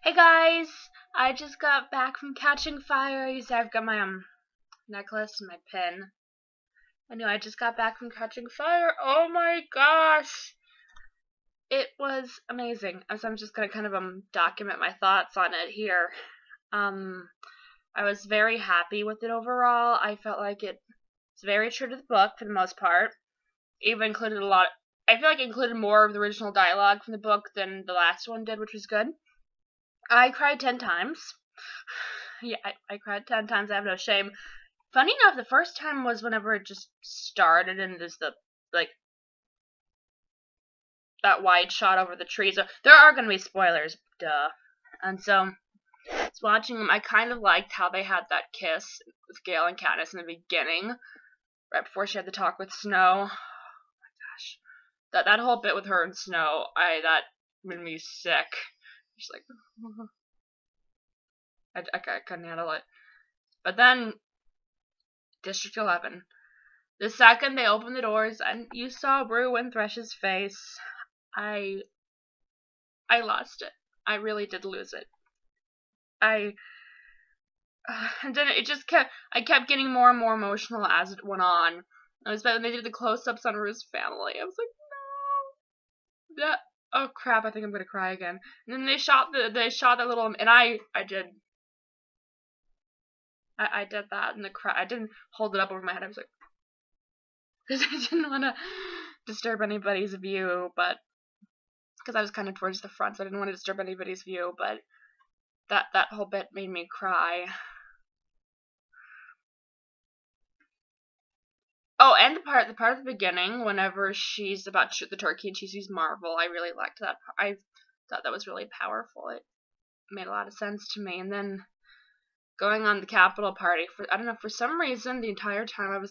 Hey guys, I just got back from catching fire. You see, I've got my necklace and my pin. Anyway, I just got back from catching fire. Oh my gosh, it was amazing. So I'm just gonna kind of document my thoughts on it here. I was very happy with it overall. I felt like it's very true to the book for the most part. Even included a lot. I feel like it included more of the original dialogue from the book than the last one did, which was good. I cried 10 times. Yeah, I cried 10 times. I have no shame. Funny enough, the first time was whenever it just started and there's that wide shot over the trees. So there are going to be spoilers, duh. And so, watching them, I kind of liked how they had that kiss with Gale and Katniss in the beginning, right before she had the talk with Snow. Oh my gosh. That whole bit with her and Snow, that made me sick. She's like, I couldn't handle it. But then, District 11. The second they opened the doors and you saw Rue and Thresh's face, I lost it. I really did lose it. And then I kept getting more and more emotional as it went on. It was when they did the close-ups on Rue's family. I was like, no. Oh crap! I think I'm gonna cry again. And then they shot that little, and I did that, and I didn't hold it up over my head. I was like, because I didn't want to disturb anybody's view, but because I was kind of towards the front, so I didn't want to disturb anybody's view. But that whole bit made me cry. Oh, and the part at the beginning, whenever she's about to shoot the turkey and she sees Marvel, I really liked that. I thought that was really powerful. It made a lot of sense to me. And then going on the Capitol party, I don't know, for some reason, the entire time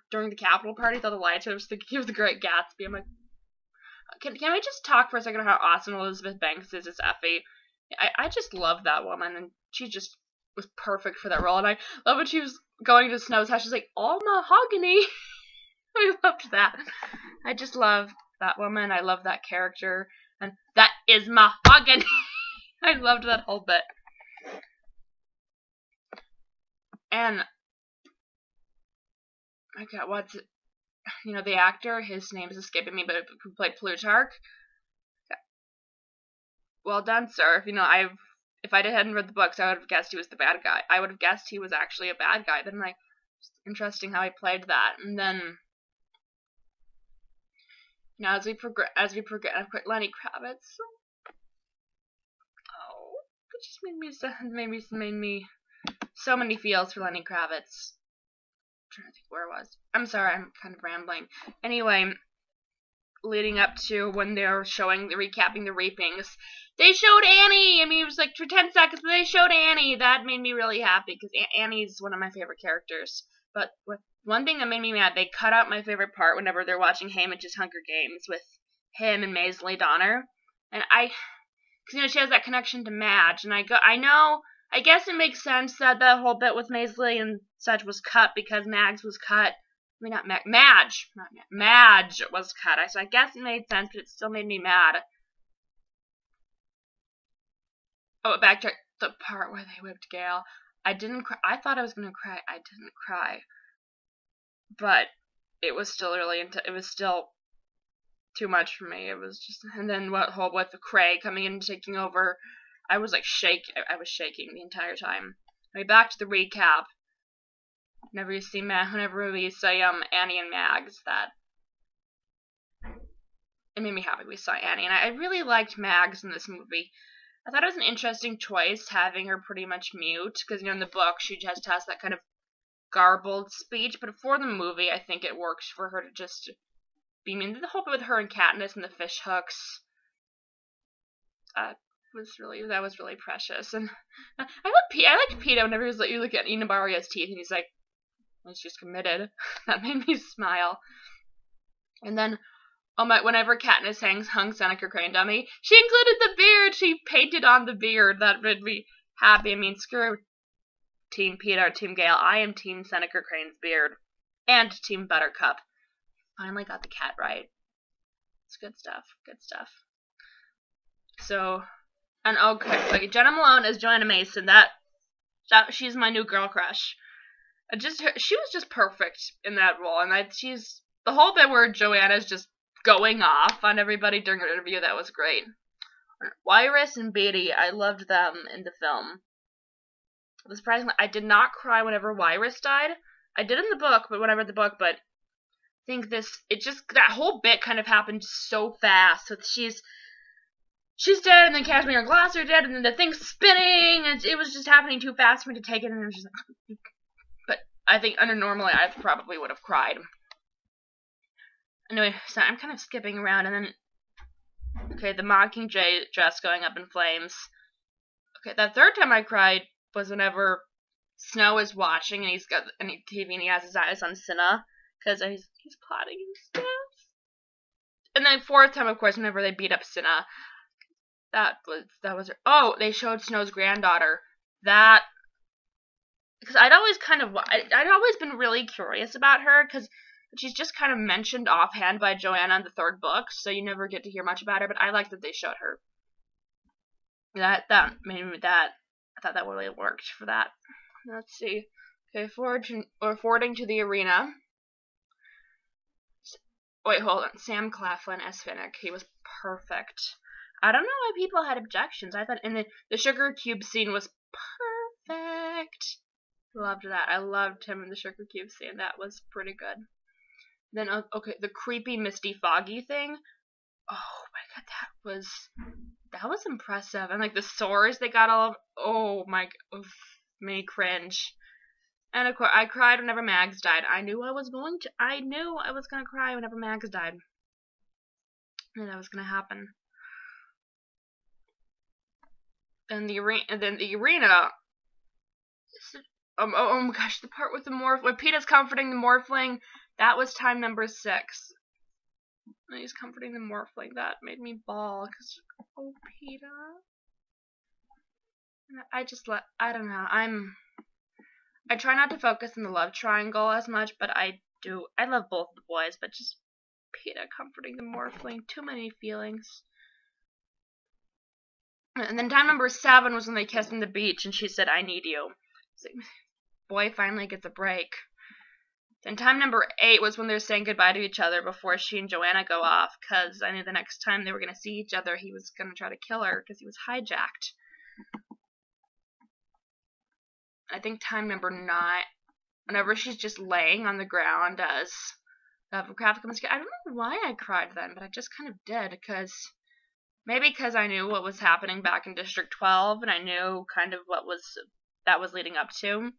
during the Capitol party, through the lights, I was thinking of The Great Gatsby. I'm like, can we just talk for a second about how awesome Elizabeth Banks is as Effie? I just love that woman, and she just was perfect for that role. And I love when she was going to Snow's house, she's like, all mahogany. I loved that. I just love that woman. I love that character. And that is mahogany. I loved that whole bit. And I got the actor, his name is escaping me, but who played Plutarch. Well done, sir. If I hadn't read the books, I would have guessed he was the bad guy. I would have guessed he was actually a bad guy. Then it's interesting how he played that. And then as we progress, Lenny Kravitz. Oh, it just made me so many feels for Lenny Kravitz. I'm trying to think where it was. I'm sorry, I'm kind of rambling. Anyway, leading up to when they were recapping the Reapings, they showed Annie. I mean, it was like for 10 seconds, but they showed Annie. That made me really happy because Annie's one of my favorite characters. But one thing that made me mad, they cut out my favorite part whenever they're watching Haymitch's Hunger Games with him and Maisley Donner. And because she has that connection to Madge, and I guess it makes sense that the whole bit with Maisley and such was cut because Mags was cut. I mean, Madge was cut. So I guess it made sense, but it still made me mad. Oh, back to the part where they whipped Gale. I didn't cry. I thought I was gonna cry. I didn't cry. But it was still it was still too much for me. It was just, and then with Craig coming in and taking over, I was like I was shaking the entire time. Anyway, back to the recap. Whenever we see Annie and Mags, it made me happy we saw Annie, and I really liked Mags in this movie. I thought it was an interesting choice having her pretty much mute, because in the book she just has that kind of garbled speech, but for the movie I think it works for her to just be mean. The whole bit with her and Katniss and the fish hooks, that was really precious. And I like Peter whenever you look at Inabaria's teeth and he's like, she's committed. That made me smile. And then whenever Katniss hung Seneca Crane dummy, she included the beard. She painted on the beard. That made me happy. I mean, screw Team Peter, Team Gale. I am Team Seneca Crane's beard. And Team Buttercup. Finally got the cat right. It's good stuff. Good stuff. So, And okay, like Jenna Malone as Joanna Mason. That she's my new girl crush. She was just perfect in that role, and she's the whole bit where Joanna's just going off on everybody during her interview. That was great. Iris and Beatty, I loved them in the film. Surprisingly, I did not cry whenever Iris died. I did in the book, but when I read the book, but I think that whole bit kind of happened so fast. So she's dead, and then Cashmere and Glass are dead, and then the thing's spinning, and it was just happening too fast for me to take it, and it was just like, but I think under normally I probably would have cried. Anyway, so I'm kind of skipping around, and then okay, the Mockingjay dress going up in flames. Okay, that third time I cried was whenever Snow is watching and he's got any TV and he has his eyes on Cinna because he's plotting and stuff. And then fourth time, of course, whenever they beat up Cinna, that was oh, they showed Snow's granddaughter. That because I'd always been really curious about her because she's just kind of mentioned offhand by Joanna in the third book, so you never get to hear much about her, but I like that they showed her. That made me I thought that really worked for that. Let's see. Okay, forwarding to the arena. Wait, hold on. Sam Claflin as Finnick. He was perfect. I don't know why people had objections. I thought in the sugar cube scene was perfect. Loved that. I loved him in the sugar cube scene. That was pretty good. Then, okay, the creepy, misty, foggy thing. Oh my god, that was impressive. And like the sores they got all of. Oh my, made me cringe. And of course, I cried whenever Mags died. I knew I was going to cry whenever Mags died. I knew that was gonna happen. And the arena. Oh my gosh, the part with the when Peeta's comforting the Morphling. That was time number 6. And he's comforting the Morphling. That made me bawl. Cause, oh, Peeta. I don't know. I try not to focus on the love triangle as much, but I do. I love both the boys, but just Peeta comforting the Morphling. Too many feelings. And then time number 7 was when they kissed on the beach, and she said, "I need you." So, boy finally gets a break. Then time number 8 was when they're saying goodbye to each other before she and Joanna go off, because I knew the next time they were going to see each other, he was going to try to kill her because he was hijacked. I think time number 9, whenever she's just laying on the ground as Kraft comes. I don't know why I cried then, but I just kind of did, maybe because I knew what was happening back in District 12, and I knew kind of what that was leading up to.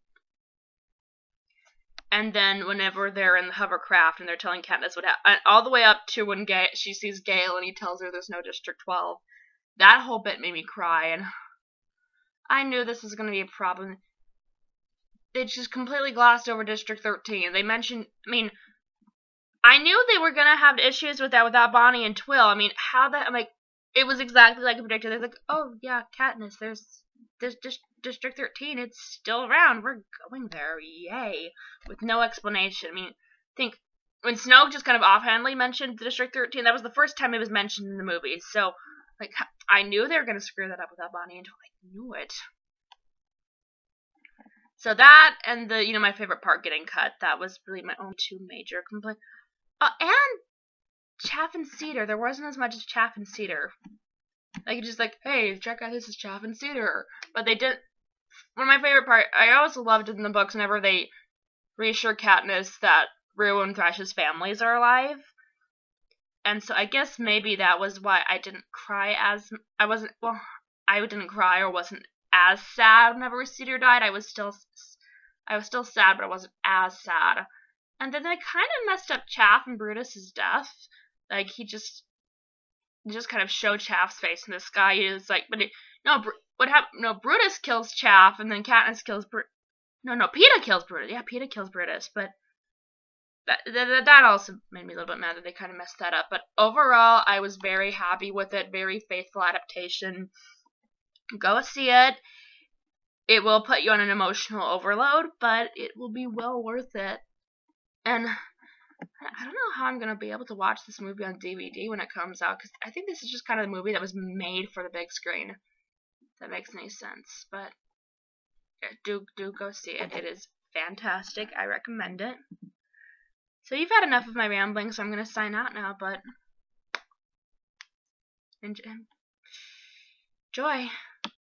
And then whenever they're in the hovercraft and they're telling Katniss what happened, all the way up to when she sees Gale and he tells her there's no District 12, that whole bit made me cry, and I knew this was going to be a problem. They just completely glossed over District 13. They mentioned, I knew they were going to have issues with that without Bonnie and Twill. It was exactly like I predicted. They're like, oh yeah, Katniss, there's District 13, it's still around. We're going there, yay! With no explanation. I think when Snow just kind of offhandedly mentioned District 13, that was the first time it was mentioned in the movie. So, I knew they were going to screw that up without Bonnie and Twill. I knew it. So that and my favorite part getting cut. That was really my own 2 major complaints. And Chaff and Cedar. There wasn't as much as Chaff and Cedar. Just hey, check out this is Chaff and Cedar. But they didn't. One of my favorite part, I also loved it in the books whenever they reassure Katniss that Rue and Thrash's families are alive. And so I guess maybe that was why I didn't cry I didn't cry or wasn't as sad whenever Cedar died. I was still sad, but I wasn't as sad. And then they kind of messed up Chaff and Brutus's death. He just kind of showed Chaff's face in the sky. He was what happened? No, Brutus kills Chaff, and then Katniss kills No, Peeta kills Brutus. Yeah, Peeta kills Brutus, but that also made me a little bit mad that they kind of messed that up. But overall, I was very happy with it. Very faithful adaptation. Go see it. It will put you on an emotional overload, but it will be well worth it. And I don't know how I'm going to be able to watch this movie on DVD when it comes out, because I think this is just kind of the movie that was made for the big screen. that makes any sense. But yeah, do go see it. It is fantastic. I recommend it. So you've had enough of my rambling, so I'm gonna sign out now. But enjoy.